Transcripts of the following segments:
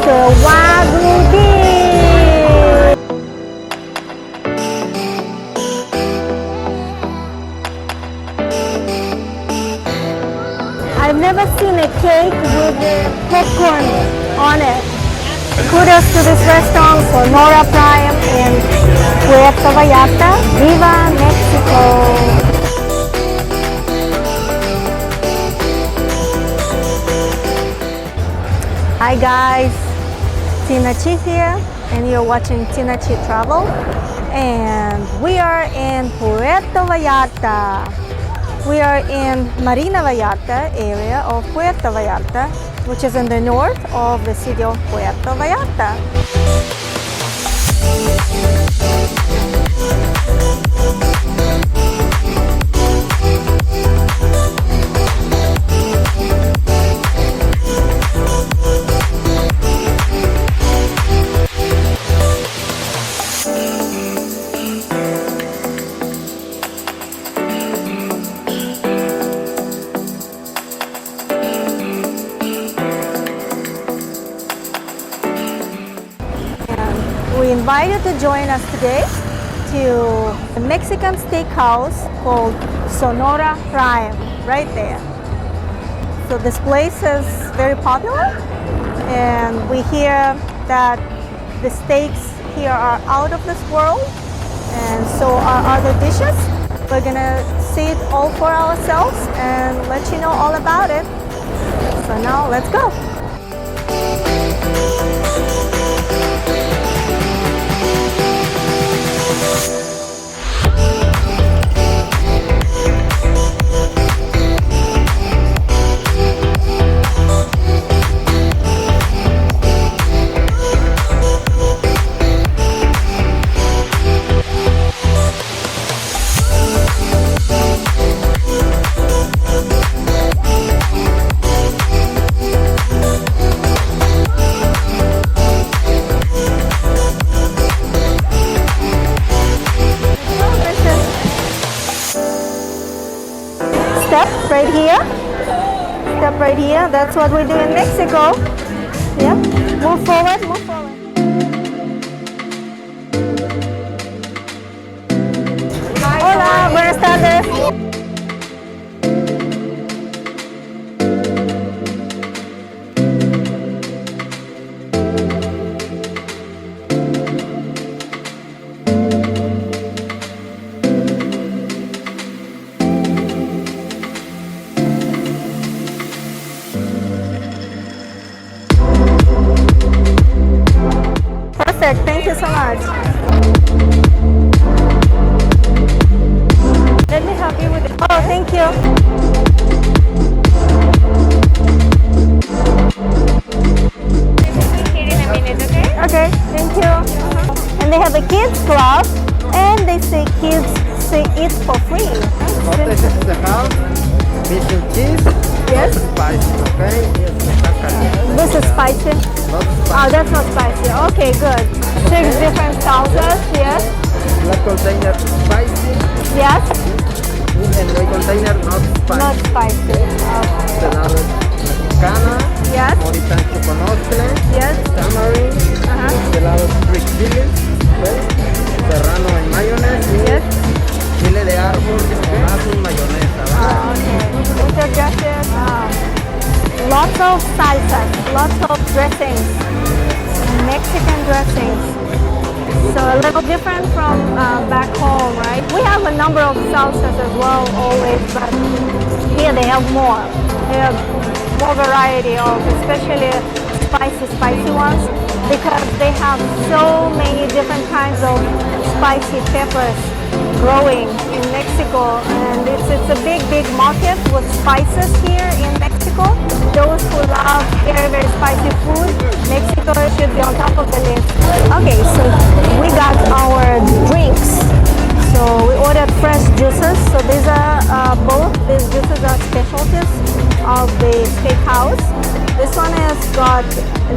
the Wagyu beef. I've never seen a cake with popcorn on it. Kudos to this restaurant, Sonora Prime in Puerto Vallarta. Viva Mexico! Hi guys, Tina Chi here, and you're watching Tina Chi Travel, and we are in Puerto Vallarta. We are in Marina Vallarta area of Puerto Vallarta, which is in the north of the city of Puerto Vallarta. We invite you to join us today to a Mexican steakhouse called Sonora Prime, right there. So this place is very popular, and we hear that the steaks here are out of this world, and so are other dishes. We're gonna see it all for ourselves and let you know all about it. So now let's go. Right here, step right here. That's what we do in Mexico. Yep. Move forward, move forward. Hola, buenas tardes. Thank you so much. Let me help you with it. Oh, thank you. Okay, thank you. And they have a kids club, and they say kids say eat for free. This is the house, fish and cheese. Yes. Spicy, okay? This is spicy. Oh, that's not spicy. Okay, good. 6 different salsas, yes. Black container spicy. Yes. And white container not spicy. Not spicy. Salad mexicana. Yes. Moritan choconostle. Yes. Tamarind. Salad strict chilies. Okay. Serrano and mayonnaise. Yes. Chile de árbol, más y mayonesa. Okay. Muchas gracias. Lots of salsas, lots of dressings, Mexican dressings. So a little different from back home, right? We have a number of salsas as well, always, but here they have more. They have more variety of, especially spicy ones, because they have so many different kinds of spicy peppers growing in Mexico, and it's a big market with spices here in Mexico. Those who love very spicy food, Mexico should be on top of the list. Okay, so we got our drinks. So we ordered fresh juices. So these are both these juices are specialties of the steakhouse. This one has got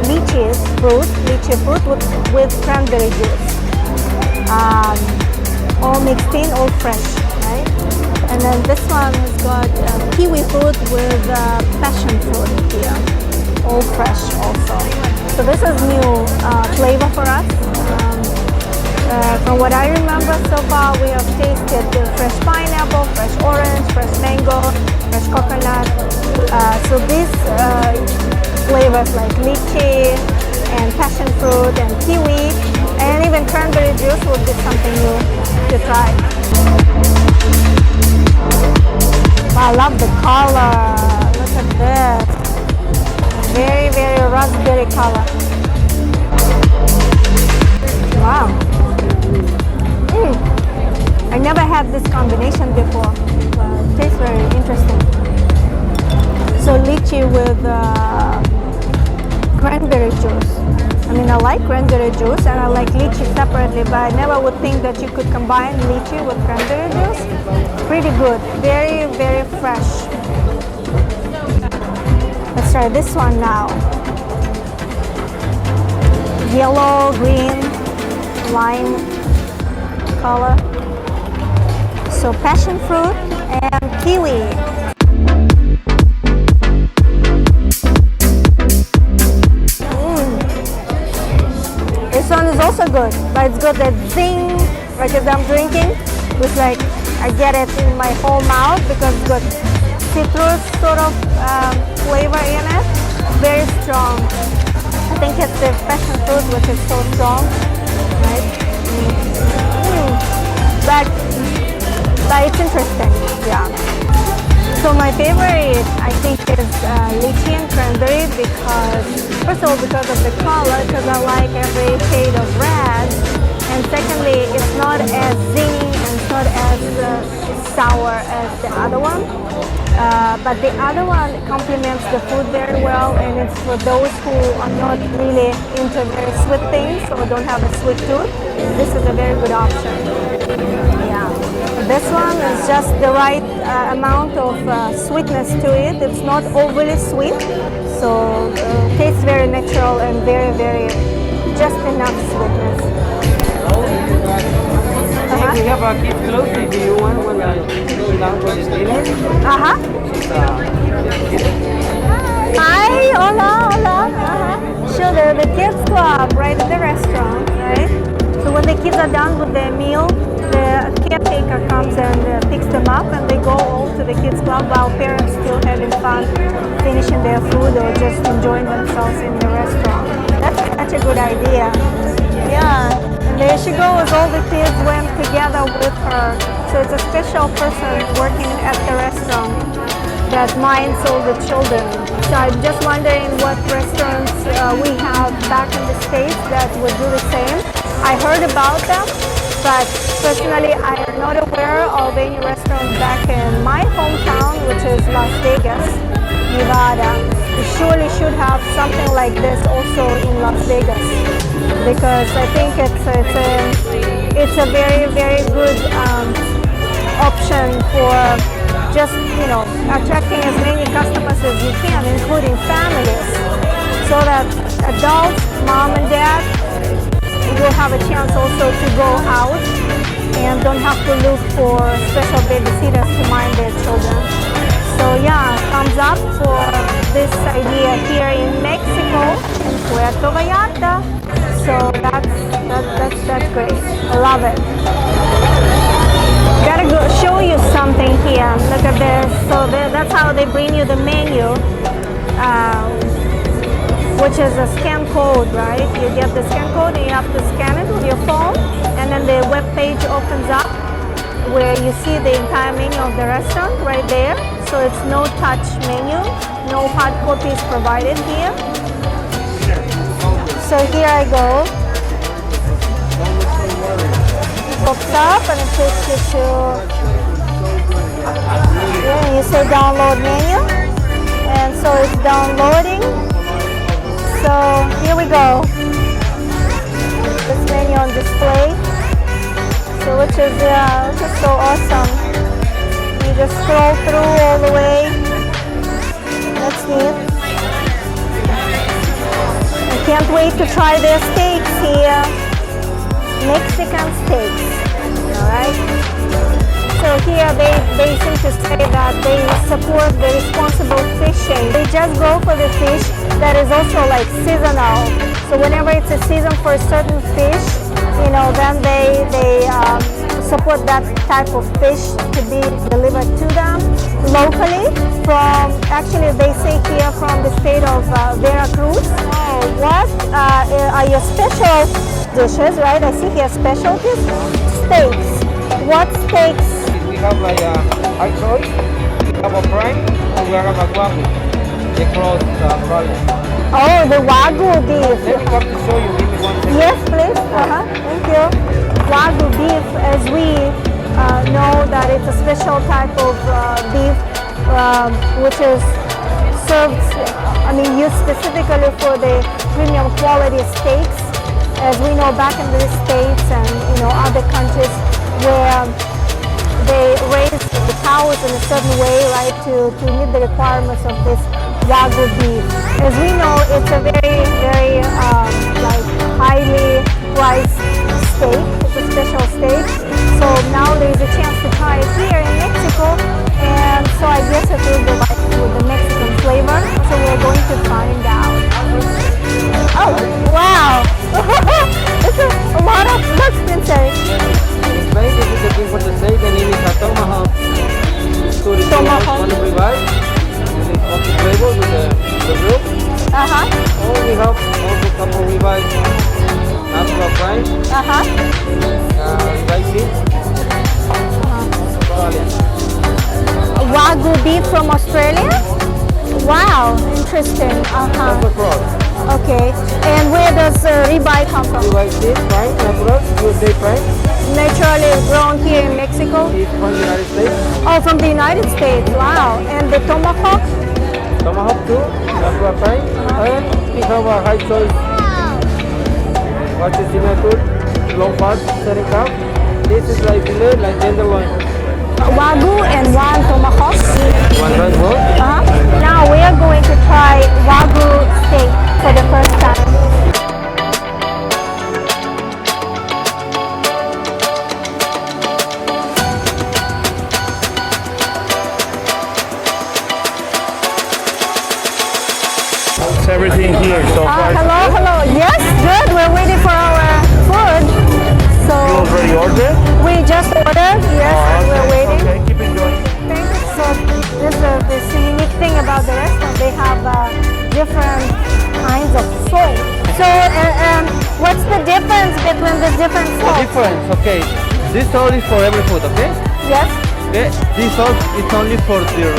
lychee fruit with cranberry juice. All mixed in, all fresh, right? And then this one has got kiwi fruit with passion fruit here, all fresh also. So this is new flavor for us. From what I remember so far, we have tasted the fresh pineapple, fresh orange, fresh mango, fresh coconut. So these flavors like lychee and passion fruit and kiwi and even cranberry juice would be something new to try. I love the color. Look at this. Very, very raspberry color. Wow. I never had this combination before. It tastes very interesting. So lychee with cranberry juice. I mean, I like cranberry juice and I like lychee separately, but I never would think that you could combine lychee with cranberry juice. Pretty good. Very, very fresh. Let's try this one now. Yellow, green, lime color. So passion fruit and kiwi. This one is also good, but it's got that zing, like as I'm drinking. It's like I get it in my whole mouth because it's got citrus sort of flavor in it. Very strong. I think it's the passion fruit which is so strong, right? But it's interesting, yeah. So my favorite, I think, is lychee and cranberry because, first of all, because of the color, because I like every shade of red, and secondly, it's not as zingy and it's not as sour as the other one. But the other one complements the food very well, and it's for those who are not really into very sweet things or don't have a sweet tooth. This is a very good option. Yeah. This one is just the right amount of sweetness to it. It's not overly sweet, so tastes very natural and very, very just enough sweetness. We have a kids clothing. Do you want one down for the dinner? Hi, hola, hola. Sure, the kids club right at the restaurant, right? So when the kids are done with their meal, the caretaker comes and picks them up, and they go all to the kids club while parents still having fun, finishing their food or just enjoying themselves in the restaurant. That's such a good idea. Yeah. There she goes, all the kids went together with her. So it's a special person working at the restaurant that minds all the children. So I'm just wondering what restaurants we have back in the States that would do the same. I heard about them, but personally I am not aware of any restaurant back in my hometown, which is Las Vegas, Nevada. We surely should have something like this also in Las Vegas, because I think it's a very, very good option for just, attracting as many customers as you can, including families, so that adults, mom and dad, will have a chance also to go out and don't have to look for special babysitters to mind their children. So yeah, thumbs up for this idea here in Mexico, in Puerto Vallarta. So that's great. I love it. Gotta go show you something here. Look at this. So that's how they bring you the menu, which is a scan code, right? You get the scan code and you have to scan it with your phone, and then the web page opens up where you see the entire menu of the restaurant right there. So it's no touch menu, no hard copies provided here. So here I go. It pops up and it takes you to, and you say download menu, and so it's downloading. So here we go. This menu on display. So which is so awesome. You just scroll through all the way. That's neat. I can't wait to try their steaks here. Mexican steaks. Alright. So here they seem to say that they support the responsible fishing. They just go for the fish that is also like seasonal. So whenever it's a season for a certain fish, then they support that type of fish to be delivered to them locally from, actually they say here, from the state of Veracruz. Oh, what are your special dishes, right? I see here specialties. Steaks. What steaks? We have like a high choice, we have a prime, and we have a Wagyu. They cross Australia. Oh, the Wagyu beef. Let me have to show you. Give me 1 second. Yes, please. Thank you. Wagyu beef, as we know that it's a special type of beef which is served, used specifically for the premium quality steaks. As we know, back in the States and other countries where they raise the cows in a certain way, right, to meet the requirements of this Wagyu beef. As we know, it's a very, very highly priced steak. It's a special steak. So now there is a chance to try it here in Mexico, and so I guess it will be like with the Mexican flavor. So we're going to find out. Oh, wow! It's a lot of look, Spencer. This is the king for the steak, the name is a tomahawk. Tomahawk. One ribeye. This is also flavor with the rib. Or we have also a couple ribeye. Natural prime. Ribeye meat. Wagyu beef from Australia? Wow, interesting. Also cross. Okay, and where does ribeye come from? Ribeye steak, prime, natural, USA prime. Naturally grown here in Mexico? It's from the United States. Oh, from the United States, wow. And the tomahawk? Tomahawk too, natural prime. And we have a high choice. Watch the signature, long part, setting up. This is like fillet, like tenderloin. Wagyu and one tomahawk. One right roll. Now we are going to try Wagyu steak for the first time. Everything here so far. Hello. Yes, good. We're waiting for our food. So You already ordered? we just ordered. Yes, and we're waiting. Okay, keep enjoying. So this unique thing about the restaurant, they have different kinds of salt. So what's the difference between the different The salts? difference, okay. This salt is for every food, okay? Yes. Okay. This salt is only for the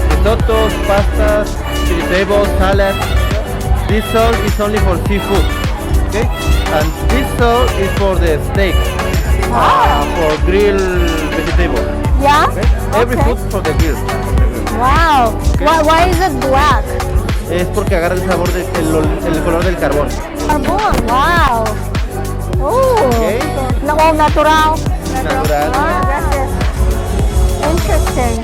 risottos, pastas, vegetables, salad. This salt is only for seafood, okay? And this salt is for the steak, for grilled vegetables. Yeah? Okay? Every food for the grill. Wow. Why is it black? Es porque agarra el sabor el color del carbón. Carbon. Wow. Oh. Okay. All natural. Natural. Gracias. Interesting.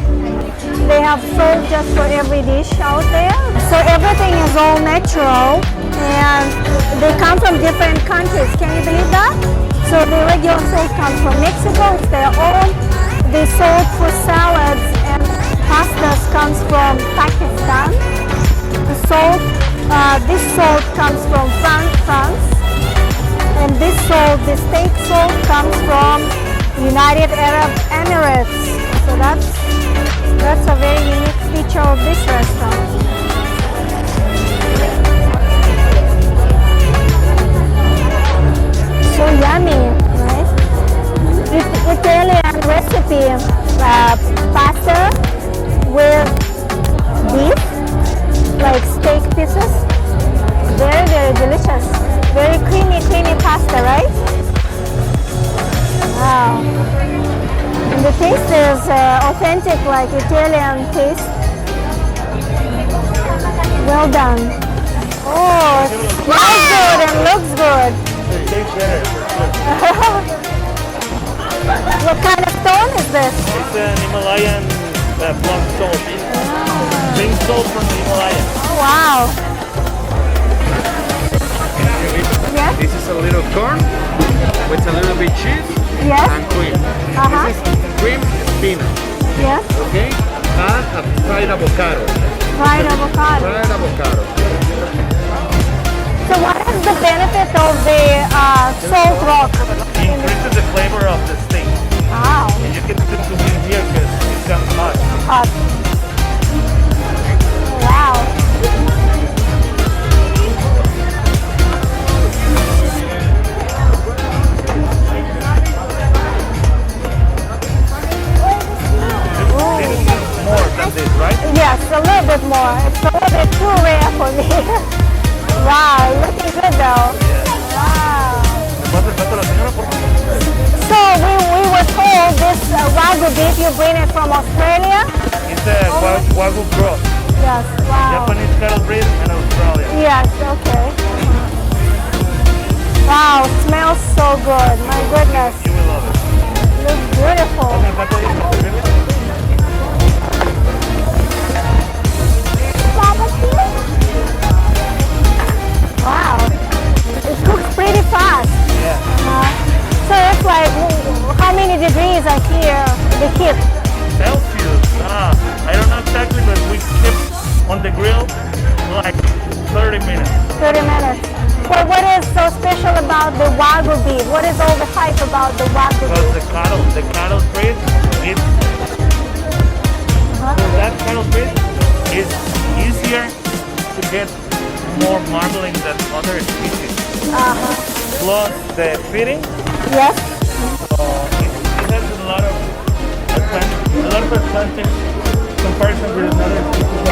They have salt just for every dish out there. So everything is all natural and they come from different countries. Can you believe that? So the regular salt comes from Mexico. It's their own. The salt for salads and pastas comes from Pakistan. The salt, this salt comes from France. And this salt, the steak salt, comes from United Arab Emirates. So that's a very unique feature of this restaurant. So yummy, right? Italian recipe, pasta with beef, like steak pieces. Very, very delicious. Very creamy pasta, right? Wow. And the taste is authentic, like Italian taste. Well done. Oh, it smells good and looks good. It tastes better. What kind of stone is this? It's an Himalayan plum salt. Pink salt from the Himalaya. Oh, wow. Yes? This is a little corn with a little bit cheese Yes? and cream. Uh-huh. This is cream spinach, Yes? okay? And a fried avocado. Fried avocado. Fried avocado. So benefit of the salt rock? It increases the flavor of the steak. Wow. And you can put it in here because it comes hot. Hot. Wow. More than this, right? Yes, a little bit more. It's a little bit too rare for me. Wow, looking good though. Wow. So we were told this Wagyu beef, you bring it from Australia? It's a Wagyu cross. Yes, wow. Japanese cattle breed and Australia. Yes, okay. Wow, smells so good. My goodness. You will love it. Looks beautiful. Wow. It cooks pretty fast. Yeah. So it's like, how many degrees are here, the heat? Celsius. I don't know exactly, but we keep on the grill like 30 minutes. 30 minutes. Well, what is so special about the Wagyu beef? What is all the hype about the Wagyu Because beef? the cattle breed is that cattle breed is easier to get more marbling than other species. Plus the feeding, Yes? it has a lot of advantage comparison with another species.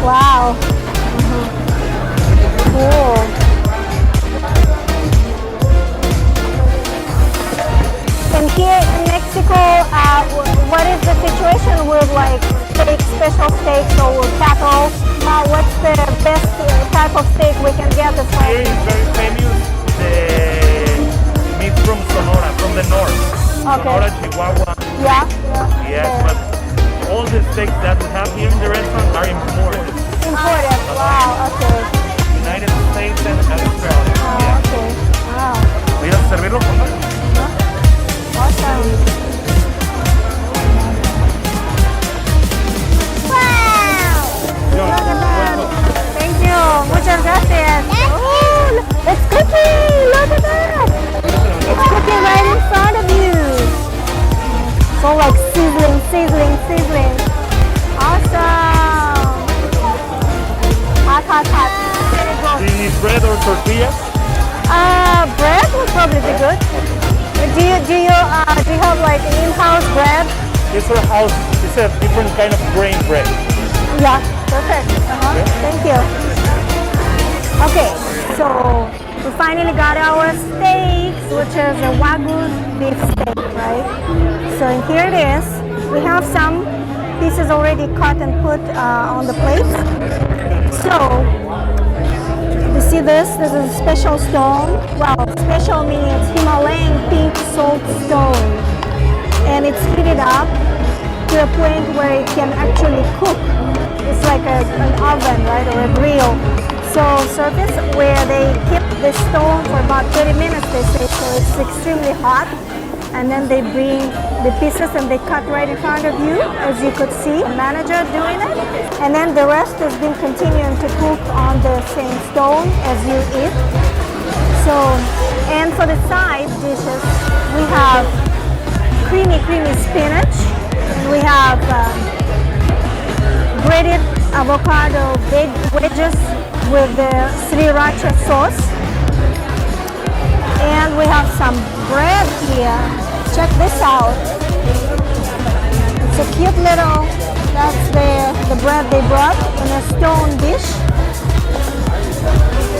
Wow. Cool. And here in Mexico, what is the situation with like steak, special steaks or cattle? What's the best type of steak we can get as far Here is very famous the meat from Sonora, from the north. Okay. Sonora, Chihuahua. Yeah? Yes, Okay. but all the steaks that we have here in the restaurant are imported. Imported. Wow, okay. United States and Australia. Oh, Yeah. okay. Wow. ¿Voy a servirlo, por favor? Awesome. Wow! Look at that. Thank you. Muchas gracias. Oh, it's cooking. Look at that. It's cooking right in front of you. So like sizzling, sizzling, sizzling. Awesome. Hot, hot, hot. There you go. Do you need bread or tortillas? Bread would probably be good. Do you have like in-house bread? It's our house. It's a different kind of grain bread. Yeah, perfect. Thank you. Okay, so we finally got our steaks, which is a Wagyu beef steak, right? So here it is. We have some pieces already cut and put on the plate. So you see this? This is a special stone. Well, special means Himalayan pink salt stone, and it's heated up to a point where it can actually cook. It's like an oven, right, or a grill. So surface where they keep the stone for about 30 minutes, they say, so it's extremely hot. And then they bring the pieces and they cut right in front of you, as you could see, the manager doing it. And then the rest has been continuing to cook on the same stone as you eat. So, and for the side dishes, we have creamy spinach. We have grated avocado big wedges with the sriracha sauce. And we have some bread here. Check this out. It's a cute little, that's the bread they brought in a stone dish.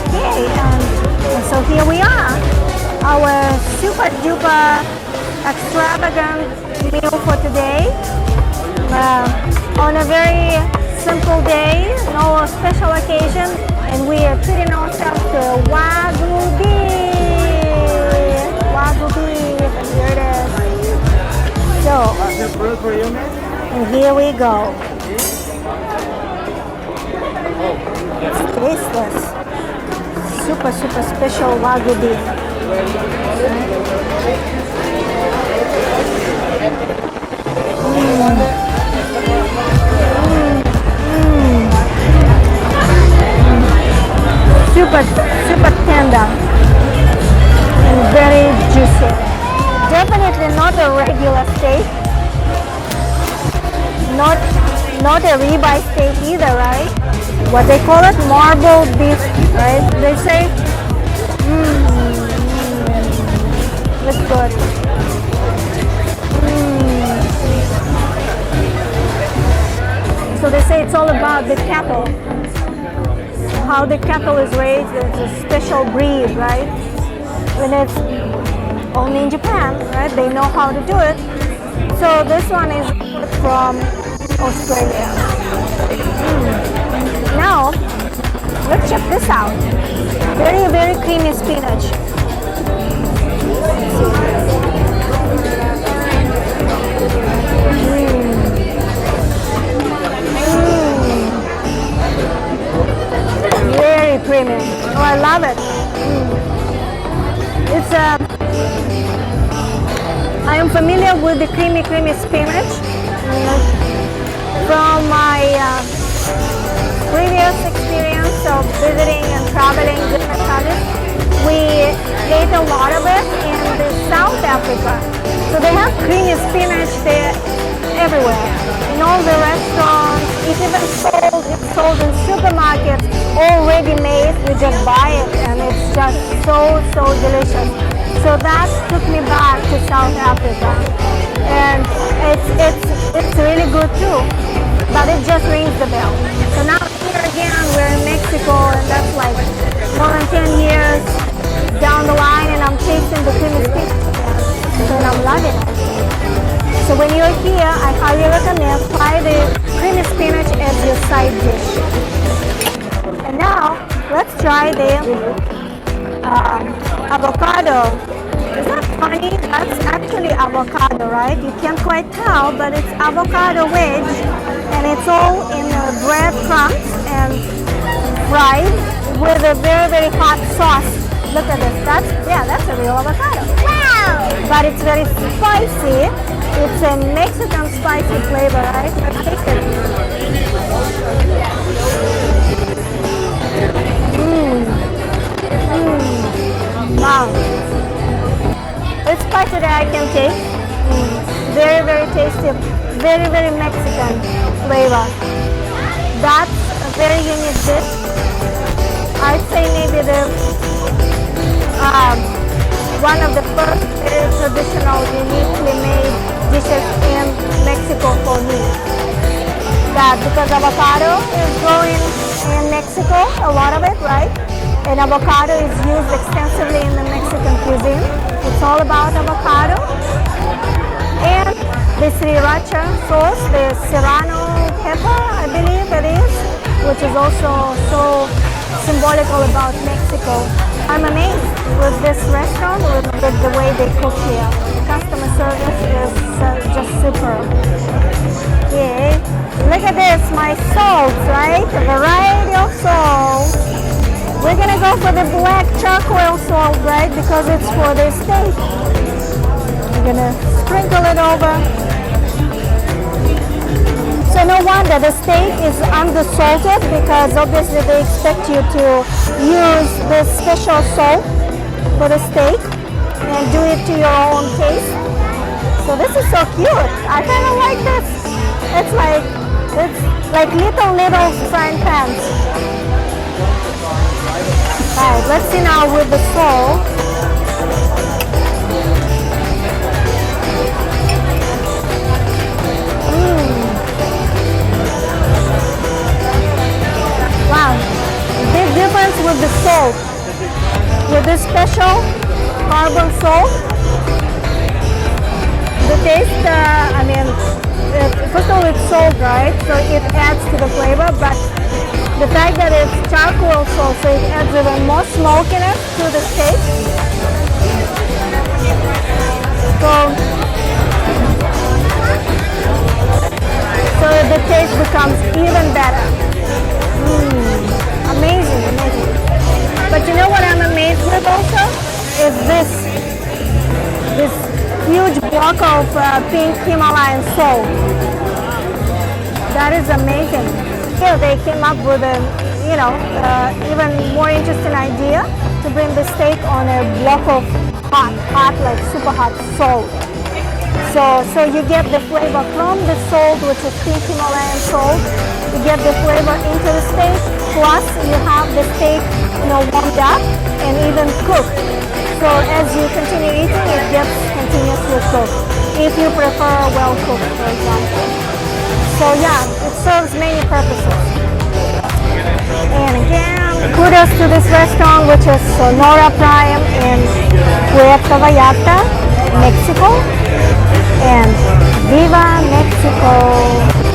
Okay, and so here we are. Our super duper extravagant meal for today. On a very simple day, no special occasion, and we are treating ourselves to a Wagyu beef. Wagyu beef, and here it is. So, and here we go. It's tasteless. Super special Wagyu beef. Super tender and very juicy. Definitely not a regular steak. Not a ribeye steak either, right? What they call it, marble beef, right? They say, looks good. So they say it's all about the cattle. How the cattle is raised, it's a special breed, right? And it's only in Japan, right? They know how to do it. So this one is from Australia. Now, let's check this out. Very, very creamy spinach. Very creamy. Oh, I love it. It's I am familiar with the creamy spinach from my previous experience of visiting and traveling different countries. We ate a lot of it in South Africa. So they have creamy spinach there everywhere. In all the restaurants, it's even sold in supermarkets, already made. You just buy it and it's just so delicious. So that took me back to South Africa. And it's really good too. But it just rings the bell. So now here again we're in Mexico, and that's like more than 10 years down the line, and I'm tasting the creamy spinach again. So I'm loving it. So when you're here, I highly recommend try the creamy spinach as your side dish. And now let's try the avocado. Is that funny? That's actually avocado, right? You can't quite tell, but it's avocado wedge, and it's all in bread crumbs and fried with a very hot sauce. Look at this. That's a real avocado. Wow! But it's very spicy. It's a Mexican spicy flavor, right? Let's taste it. Wow. It's spicy that I can take. Very tasty. Very Mexican flavor. That's a very unique dish. I'd say maybe the one of the first very traditional, uniquely made dishes in Mexico for me. That because avocado is growing in Mexico, a lot of it, right? And avocado is used extensively in the Mexican cuisine. It's all about avocado. And the sriracha sauce, the serrano pepper, I believe it is, which is also so symbolical about Mexico. I'm amazed with this restaurant, with the way they cook here. The customer service is just super. Okay, look at this, my salts, right? A variety of salts. We're gonna go for the black charcoal salt, right? Because it's for the steak. We're gonna sprinkle it over. So no wonder the steak is undersalted, because obviously they expect you to use this special salt for the steak and do it to your own taste. So this is so cute. I kind of like this. It's like little frying pans. Alright, let's see now with the salt. Wow, big difference with the salt. With this special carbon salt, the taste, first of all it's salt, right? So it adds to the flavor, but the fact that it's charcoal salt, so it adds even more smokiness to the steak. So the taste becomes even better. Amazing. But you know what I'm amazed with also? Is this huge block of pink Himalayan salt. That is amazing. So they came up with a, even more interesting idea to to bring the steak on a block of hot, like super hot salt. So you get the flavor from the salt, which is pink Himalayan salt. You get the flavor into the steak, plus you have the steak, warmed up and even cooked. So as you continue eating, it gets continuously cooked. If you prefer well cooked, for example. So yeah, it serves many purposes. And again, kudos to this restaurant, which is Sonora Prime in Puerto Vallarta, Mexico. And Viva Mexico!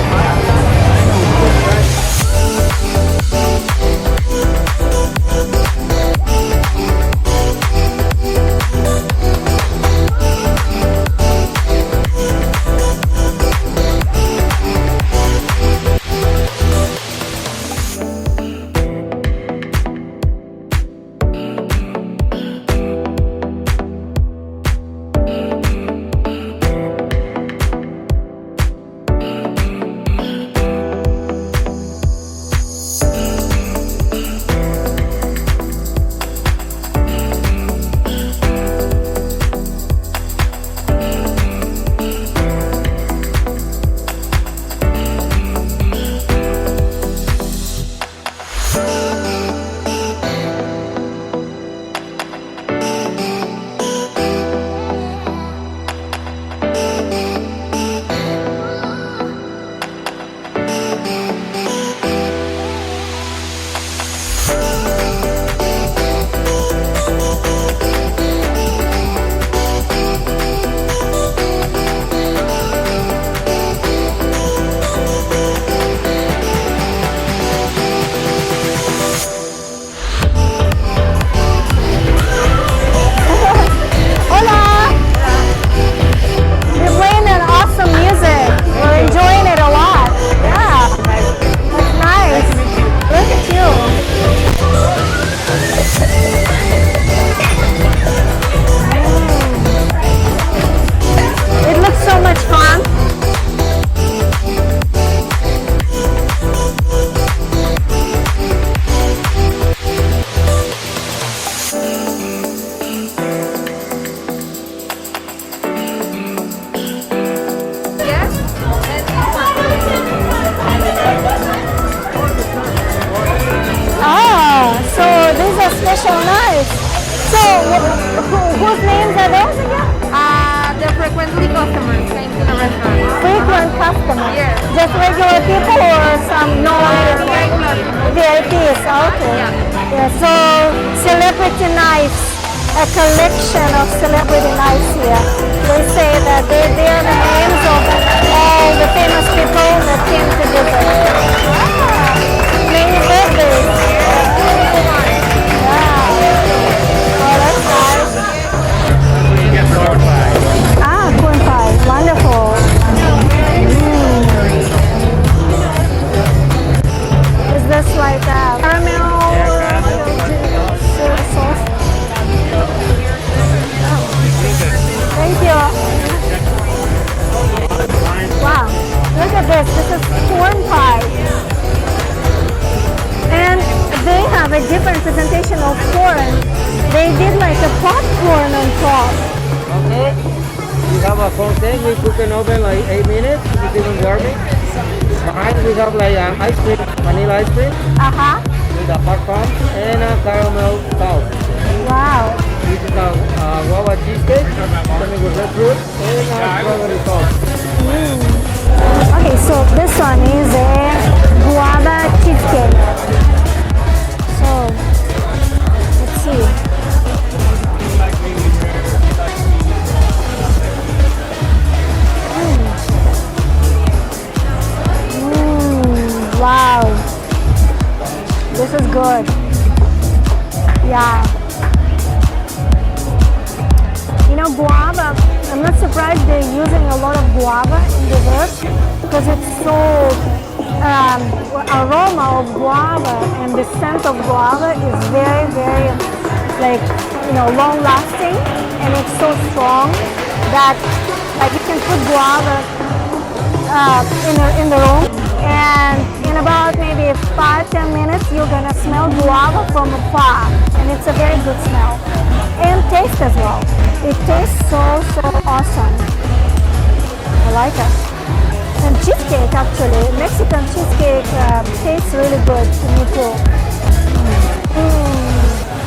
Special knives. So, whose names are those again? The frequently customers came to the restaurant. Frequent customers? Yes. Just regular people or some Regular. VIPs? Okay. Yeah, so celebrity knives, a collection of celebrity knives here. They say that they are the names of all the famous people that came to visit. Many birthdays. Corn pie, wonderful. Is this like caramel sauce? Thank you. Wow, look at this. This is corn pie. And they have a different presentation of corn. They did like a popcorn on top. Okay. We have a fountain. We cook in oven like 8 minutes. It's even warming. Behind we have like ice cream, vanilla ice cream. With a popcorn and a caramel sauce. Wow. This is a guava cheesecake, something with red fruit and a strawberry sauce. Okay, so this one is a guava cheesecake. So, let's see. Wow, this is good. Yeah. Guava, I'm not surprised they're using a lot of guava in dessert because it's so aroma of guava and the scent of guava is very, very long lasting, and it's so strong that you can put guava in the room, and in about maybe 5-10 minutes you're gonna smell guava from afar, and it's a very good smell. And taste as well. It tastes so awesome. I like it. And cheesecake, actually, Mexican cheesecake tastes really good to me too.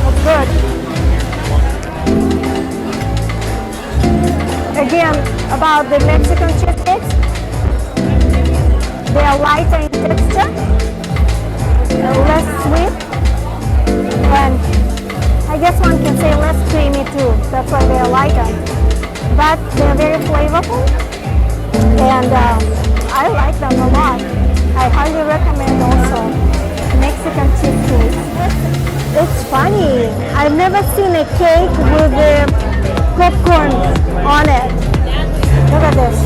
It's good. Again, about the Mexican cheesecakes, they are lighter in texture, less sweet, and I guess one can say less creamy too. That's why they are lighter. But they are very flavorful, and I like them a lot. I highly recommend also Mexican cheesecake. It's funny. I've never seen a cake with popcorn on it. Look at this.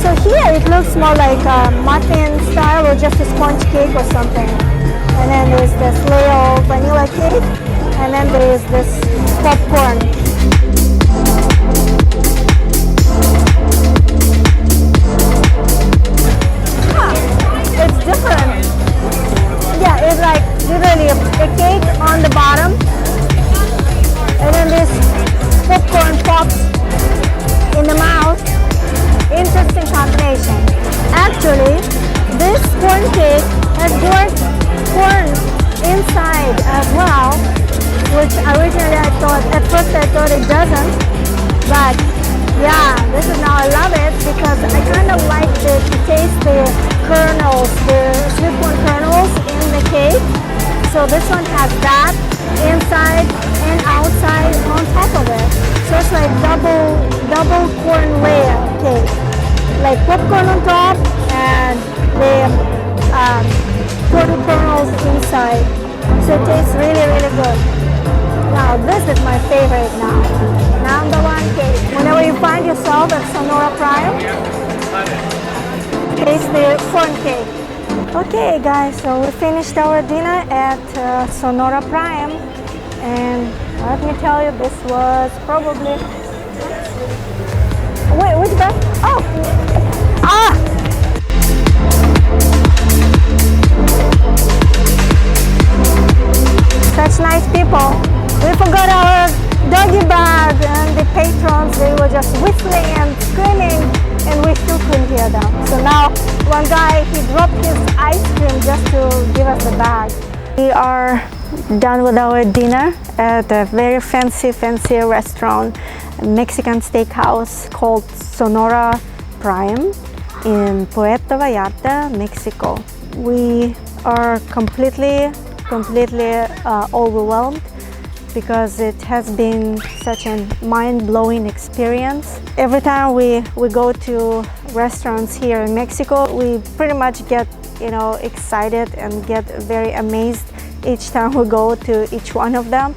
So here it looks more like a muffin style or just a sponge cake or something. And then there's this layer of vanilla cake, and then there is this popcorn. It's different. Yeah, it's like literally a cake on the bottom, and then this popcorn pops in the mouth. Interesting combination. Actually, this corn cake has corn inside as well, which originally at first I thought it doesn't, but yeah, this is now I love it because I kind of like to taste the kernels, the sweet corn kernels in the cake. So this one has that inside and outside on top of it. So it's like double corn layer cake, like popcorn on top and the corn kernels inside. So it tastes really good. Now this is my favorite now. Number one cake. Whenever you find yourself at Sonora Prime, taste the corn cake. Okay guys, so we finished our dinner at Sonora Prime, and let me tell you, this was probably... Wait, which bag? Oh! Ah! Such nice people. We forgot our doggy bag, and the patrons, they were just whistling and screaming, and we still couldn't hear them. So now one guy, he dropped his ice cream just to give us the bag. We are done with our dinner at a very fancy restaurant, a Mexican steakhouse called Sonora Prime in Puerto Vallarta, Mexico. We are completely overwhelmed because it has been such a mind-blowing experience. Every time we go to restaurants here in Mexico, we pretty much get excited and get very amazed each time we go to each one of them.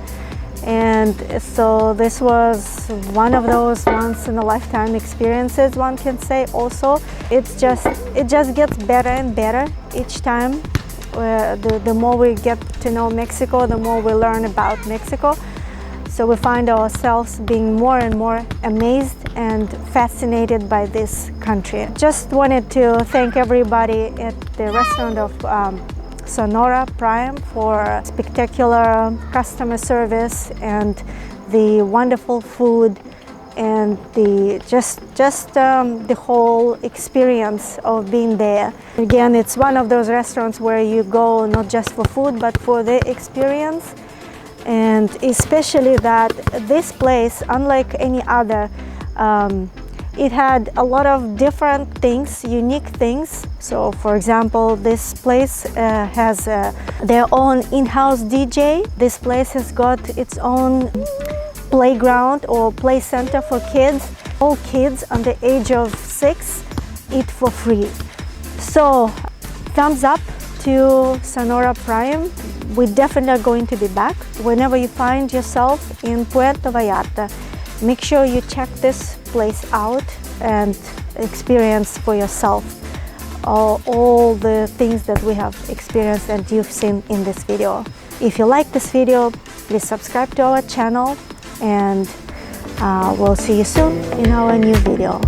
And so this was one of those once-in-a-lifetime experiences, one can say. Also, it just gets better and better each time. The more we get to know Mexico, the more we learn about Mexico. So we find ourselves being more and more amazed and fascinated by this country. Just wanted to thank everybody at the restaurant of Sonora Prime for spectacular customer service and the wonderful food and the the whole experience of being there. Again, it's one of those restaurants where you go not just for food but for the experience, and especially that this place, unlike any other, it had a lot of different things, unique things. So for example, this place has their own in-house DJ. This place has got its own playground or play center for kids. All kids under the age of 6 eat for free. So thumbs up to Sonora Prime. We're definitely going to be back. Whenever you find yourself in Puerto Vallarta, make sure you check this place out and experience for yourself all the things that we have experienced and you've seen in this video. If you like this video, please subscribe to our channel, and we'll see you soon in our new video.